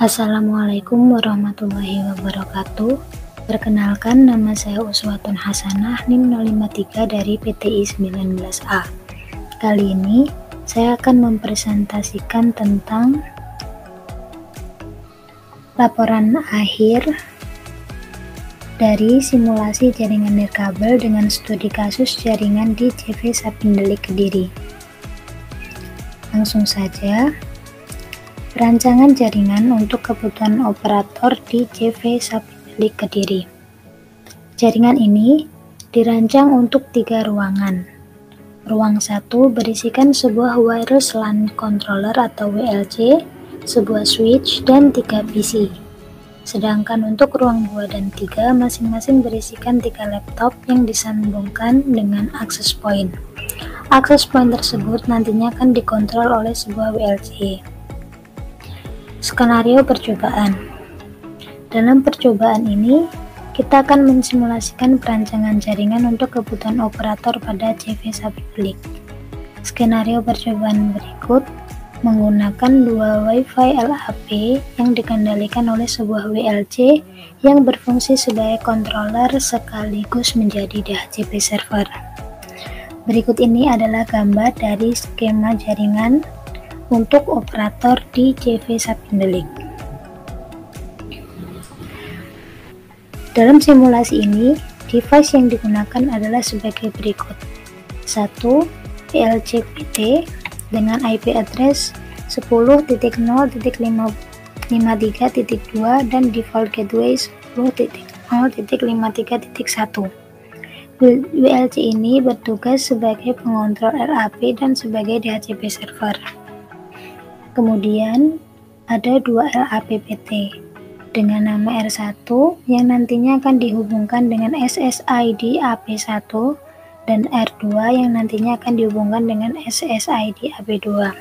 Assalamualaikum warahmatullahi wabarakatuh. Perkenalkan, nama saya Uswatun Hasanah, NIM 053 dari PTI 19A. Kali ini saya akan mempresentasikan tentang laporan akhir dari simulasi jaringan nirkabel dengan studi kasus jaringan di CV Sapindelik Kediri. Langsung saja. Rancangan jaringan untuk kebutuhan operator di CV Sapindelik Kediri. Jaringan ini dirancang untuk 3 ruangan. Ruang 1 berisikan sebuah wireless LAN controller atau WLC, sebuah switch, dan 3 PC. Sedangkan untuk ruang 2 dan 3 masing-masing berisikan 3 laptop yang disambungkan dengan access point. Access point tersebut nantinya akan dikontrol oleh sebuah WLC. Skenario percobaan. Dalam percobaan ini, kita akan mensimulasikan perancangan jaringan untuk kebutuhan operator pada CV Sapindelik. Skenario percobaan berikut menggunakan 2 Wi-Fi LAP yang dikendalikan oleh sebuah WLC yang berfungsi sebagai controller sekaligus menjadi DHCP server. Berikut ini adalah gambar dari skema jaringan untuk operator di CV Sapindelik. Dalam simulasi ini, device yang digunakan adalah sebagai berikut. 1. WLC PT dengan IP address 10.0.53.2 dan default gateway 10.0.53.1. WLC ini bertugas sebagai pengontrol LAP dan sebagai DHCP server. Kemudian ada 2 LAP PT dengan nama R1 yang nantinya akan dihubungkan dengan SSID AP1 dan R2 yang nantinya akan dihubungkan dengan SSID AP2.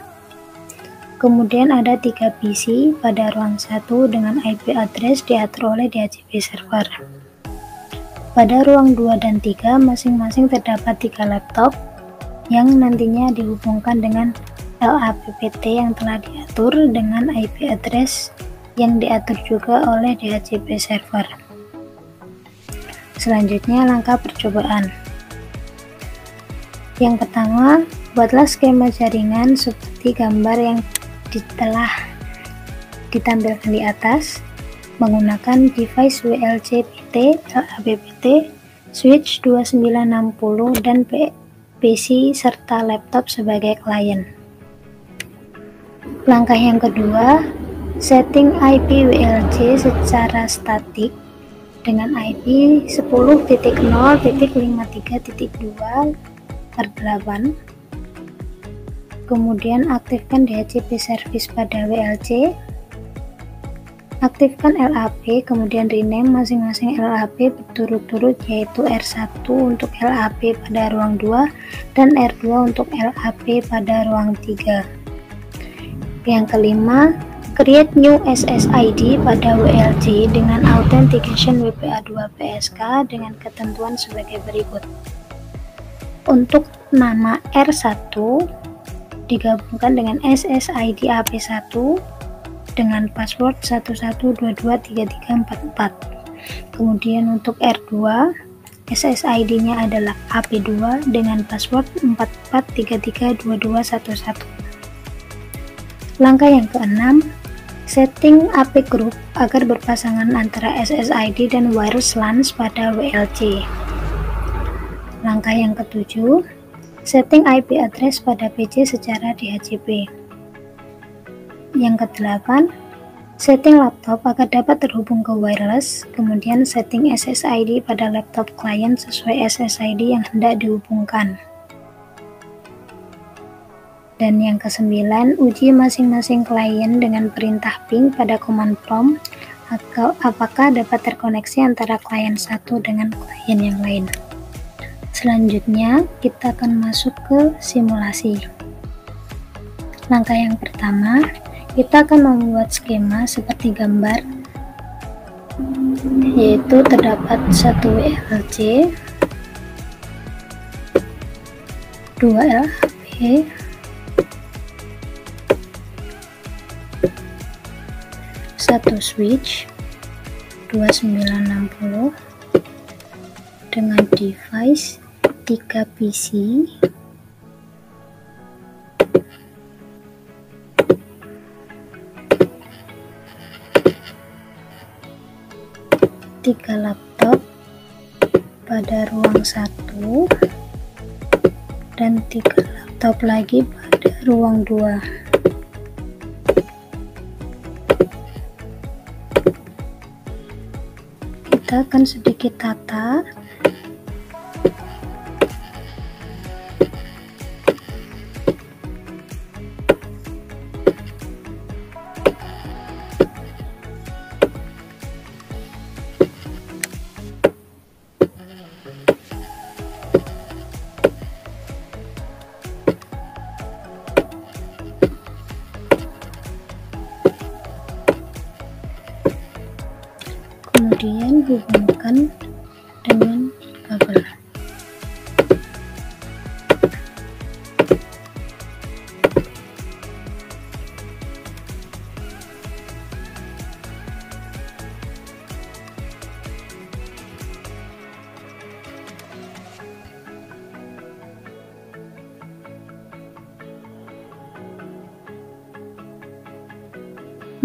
Kemudian ada 3 PC pada ruang 1 dengan IP address diatur oleh DHCP server. Pada ruang 2 dan 3 masing-masing terdapat 3 laptop yang nantinya dihubungkan dengan LAPPT yang telah diatur dengan IP address yang diatur juga oleh DHCP server. Selanjutnya langkah percobaan. Yang pertama, buatlah skema jaringan seperti gambar yang telah ditampilkan di atas menggunakan device WLC PT, LAPPT, switch 2960 dan PC serta laptop sebagai klien. Langkah yang kedua, setting IP WLC secara statik dengan IP 10.0.53.2/8. Kemudian aktifkan DHCP service pada WLC. Aktifkan LAP, kemudian rename masing-masing LAP berturut-turut, yaitu R1 untuk LAP pada ruang 2 dan R2 untuk LAP pada ruang 3. Yang kelima, create new SSID pada WLC dengan authentication WPA2 PSK dengan ketentuan sebagai berikut. Untuk nama R1 digabungkan dengan SSID AP1 dengan password 11223344. Kemudian untuk R2, SSID-nya adalah AP2 dengan password 44332211. Langkah yang keenam, setting AP group agar berpasangan antara SSID dan wireless LAN pada WLC. Langkah yang ketujuh, setting IP address pada PC secara DHCP. Yang kedelapan, setting laptop agar dapat terhubung ke wireless, kemudian setting SSID pada laptop klien sesuai SSID yang hendak dihubungkan. Dan yang kesembilan, uji masing-masing klien dengan perintah ping pada command prompt apakah dapat terkoneksi antara klien satu dengan klien yang lain. Selanjutnya, kita akan masuk ke simulasi. Langkah yang pertama, kita akan membuat skema seperti gambar, yaitu terdapat 1 WLC, 2 LAP, satu switch 2960 dengan device 3 PC, tiga laptop pada ruang 1 dan 3 laptop lagi pada ruang 2. Kita akan sedikit tata. Kemudian hubungkan dengan kabel.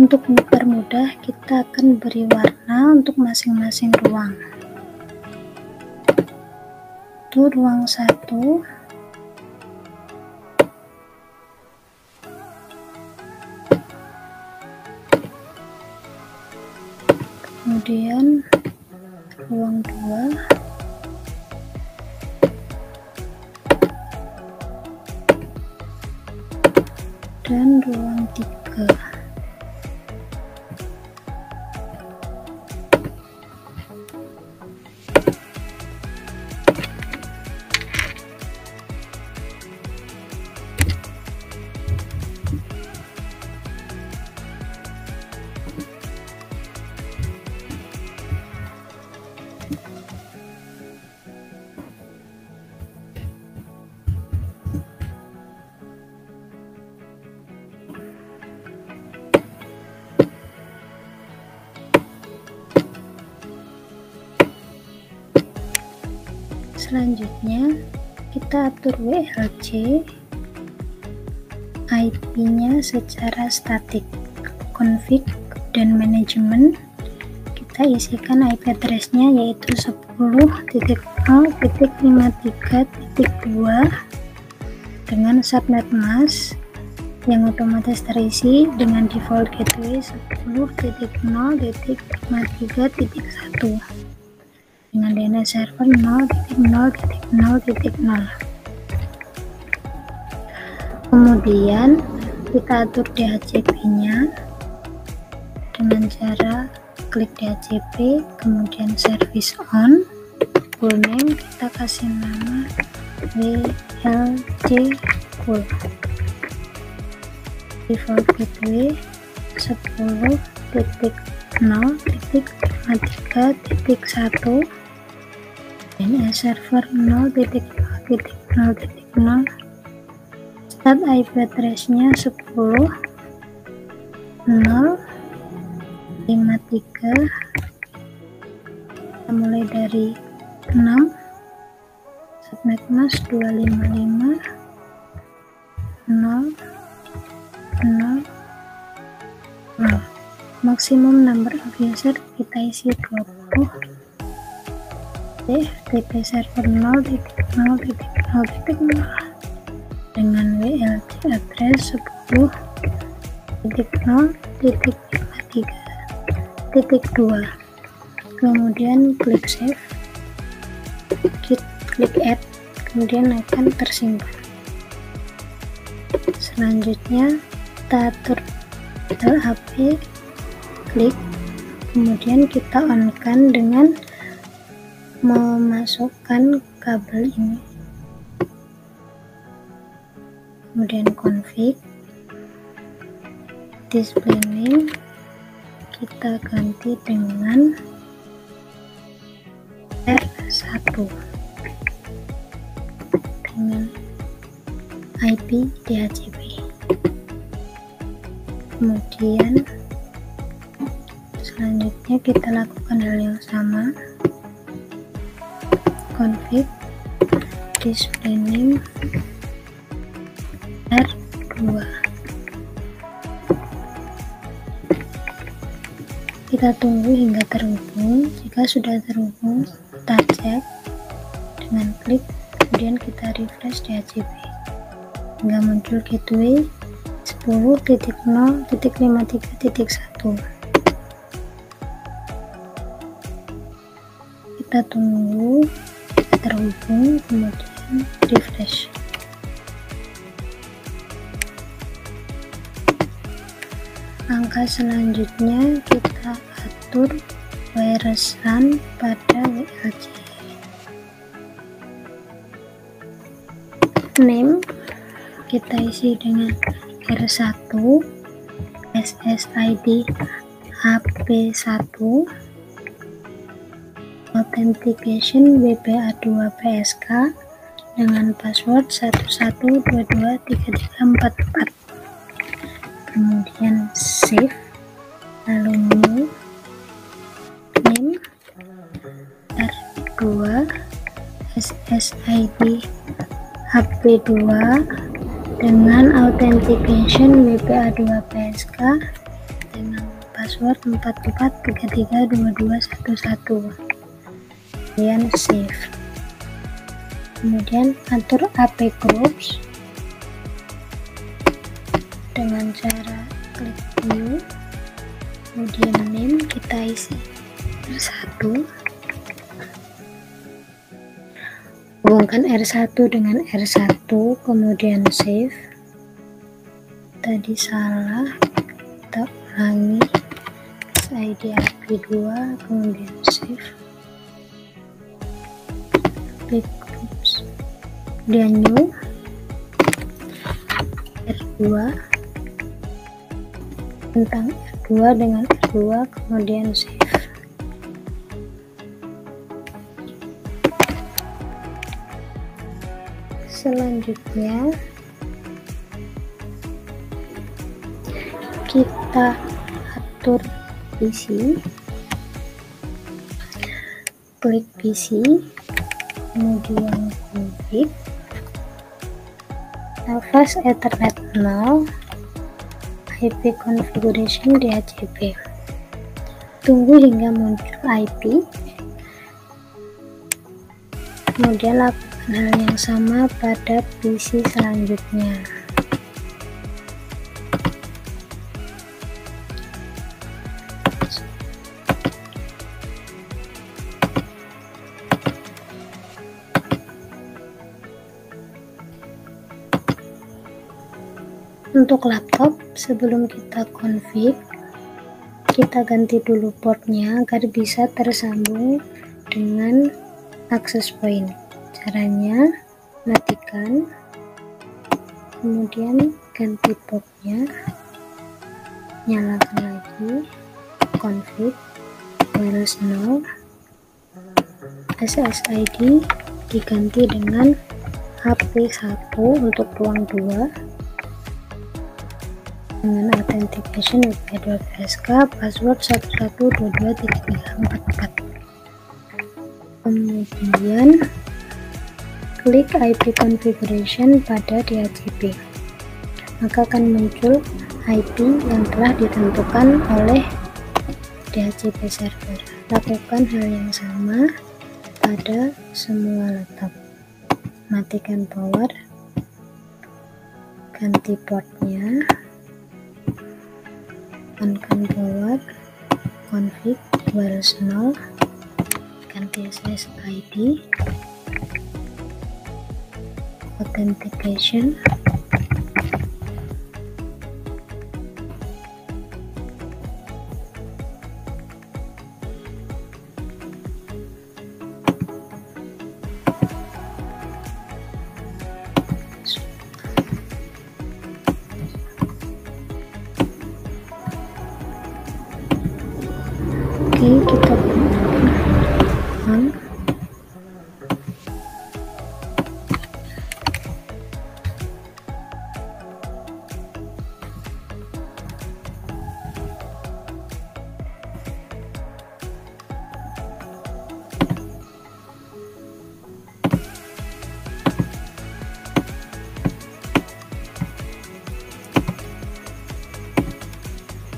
Untuk mempermudah, kita akan beri warna untuk masing-masing ruang. Itu ruang 1, kemudian ruang 2, dan ruang 3. Selanjutnya kita atur WLC IP-nya secara statik. Config dan manajemen, kita isikan IP address-nya yaitu 10.0.53.2 dengan subnet mask yang otomatis terisi dengan default gateway 10.0.53.1 dengan DNS server 0.0.0.0. Kemudian kita atur DHCP-nya dengan cara klik DHCP, kemudian service on, full name kita kasih nama WLC full, default gateway 10.0.53.1, DNS server 0.0.0.0, start IP address-nya 10.0.53, kita mulai dari 6, subnet mask 255 0 0 0, maksimum number of user kita isi 20, FTP server 0.0.0.0 dengan WLC address 10.0.53.2, kemudian klik save, klik add, kemudian akan tersimpan. Selanjutnya kita atur LAP, klik, kemudian kita on-kan dengan memasukkan kabel ini, kemudian config, display name kita ganti dengan R1 dengan IP DHCP, kemudian Selanjutnya kita lakukan hal yang sama, config display name R2. Kita tunggu hingga terhubung. Jika sudah terhubung, kita cek dengan klik, kemudian kita refresh DHCP hingga muncul gateway 10.0.53.1. Kita tunggu terhubung, kemudian refresh. Langkah selanjutnya kita atur virus run pada WLC. Name kita isi dengan R1, SSID HP1, authentication WPA2 PSK dengan password 11223344. Kemudian save, lalu new, name R2, SSID HP2 dengan authentication WPA2 PSK dengan password 44332211. Kemudian save. Kemudian atur AP groups dengan cara klik view, kemudian name kita isi R1, hubungkan R1 dengan R1, kemudian save. Tadi salah, kita ulangi, SID HP2, kemudian save, klik groups, kemudian new R2 tentang R2 dengan R2, kemudian save. Selanjutnya kita atur PC, klik PC, kemudian config, navas Ethernet 0, IP configuration DHCP. Tunggu hingga muncul IP, kemudian lakukan hal yang sama pada PC selanjutnya. Untuk laptop, sebelum kita config, kita ganti dulu portnya agar bisa tersambung dengan access point. Caranya, matikan, kemudian ganti portnya, nyalakan lagi, config, wireless 0, SSID diganti dengan HP1 untuk ruang 2, dengan authentication WPA2 PSK, password 11223344. Kemudian klik IP configuration pada DHCP, maka akan muncul IP yang telah ditentukan oleh DHCP server. Lakukan hal yang sama pada semua laptop. Matikan power, ganti portnya, on-kan power, config wireless 0, ganti SSID, authentication, Oke, kita on.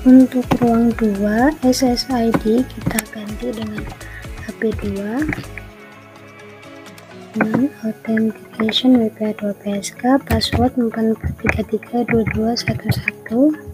Untuk ruang 2 SSID kita ganti dengan HP2 dengan authentication WPA2PSK, password 44332211.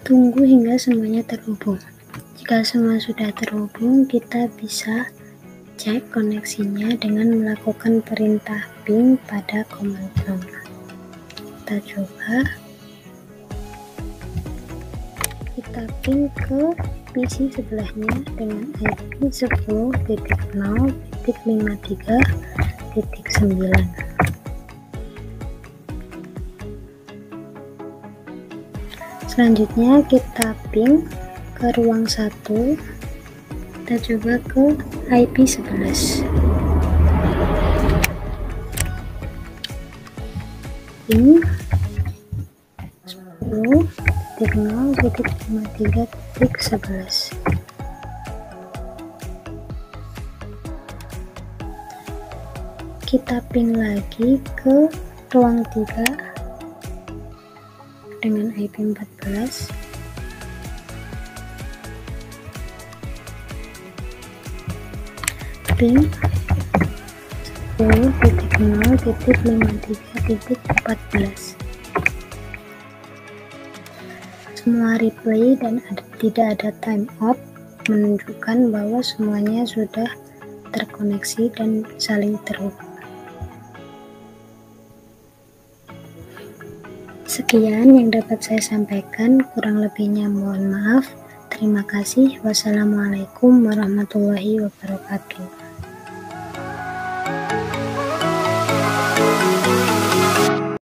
Tunggu hingga semuanya terhubung. Jika semua sudah terhubung, kita bisa cek koneksinya dengan melakukan perintah ping pada command prompt. Kita coba. Kita ping ke PC sebelahnya dengan IP 10.0.53.9. Selanjutnya kita ping ke ruang 1. Kita coba ke IP 11. Ping 10.0.53.11. Kita ping lagi ke ruang 3 dengan IP 14. Ping 10.0.53.14. Semua replay dan tidak ada timeout menunjukkan bahwa semuanya sudah terkoneksi dan saling terhubung. Sekian yang dapat saya sampaikan, kurang lebihnya mohon maaf. Terima kasih. Wassalamualaikum warahmatullahi wabarakatuh.